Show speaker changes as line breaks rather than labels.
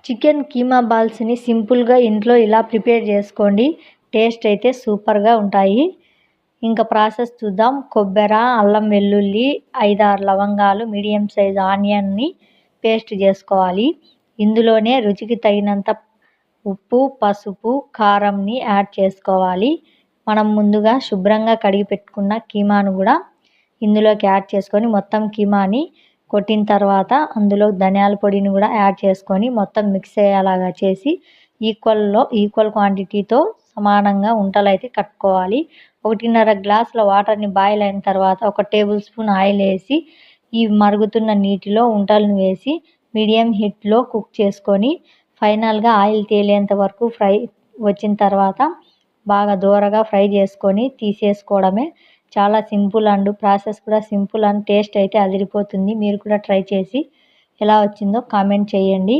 Chicken keema బాల్స్ని సింపుల్గా ఇంట్లో ఇలా ప్రిపేర్ చేసుకోండి. టేస్ట్ అయితే సూపర్గా ఉంటాయి. ఇంకా ప్రాసెస్ చూద్దాం. కొబ్బరి, అల్లం వెల్లుల్లి, 5-6 లవంగాలు, మీడియం సైజ్ ఆనియన్ని పేస్ట్ చేసుకోవాలి. ఇందులోనే రుచికి తగినంత ఉప్పు, పసుపు, కారంని యాడ్ చేసుకోవాలి. మనం ముందుగా శుభ్రంగా కడిగి పెట్టుకున్న కీమాను కూడా ఇందులోకి యాడ్ చేసుకొని మొత్తం కీమాని కొట్టిన తర్వాత అందులో ధనియాల పొడిని కూడా యాడ్ చేసుకొని మొత్తం మిక్స్ అయ్యేలాగా చేసి ఈక్వల్ క్వాంటిటీతో సమానంగా ఉంటలైతే కట్టుకోవాలి. 1.5 గ్లాసుల వాటర్ని బాయిల్ అయిన తర్వాత 1 టేబుల్ స్పూన్ ఆయిల్ వేసి ఈ మరుగుతున్న నీటిలో ఉంటలను వేసి మీడియం హీట్లో కుక్ చేసుకొని ఫైనల్గా ఆయిల్ తేలేంత వరకు వచ్చిన తర్వాత బాగా దూరగా ఫ్రై చేసుకొని తీసేసుకోవడమే. చాలా సింపుల్ అండ్ ప్రాసెస్ కూడా సింపుల్ అండ్ టేస్ట్ అయితే అదిరిపోతుంది. మీరు కూడా ట్రై చేసి ఎలా వచ్చిందో కామెంట్ చేయండి.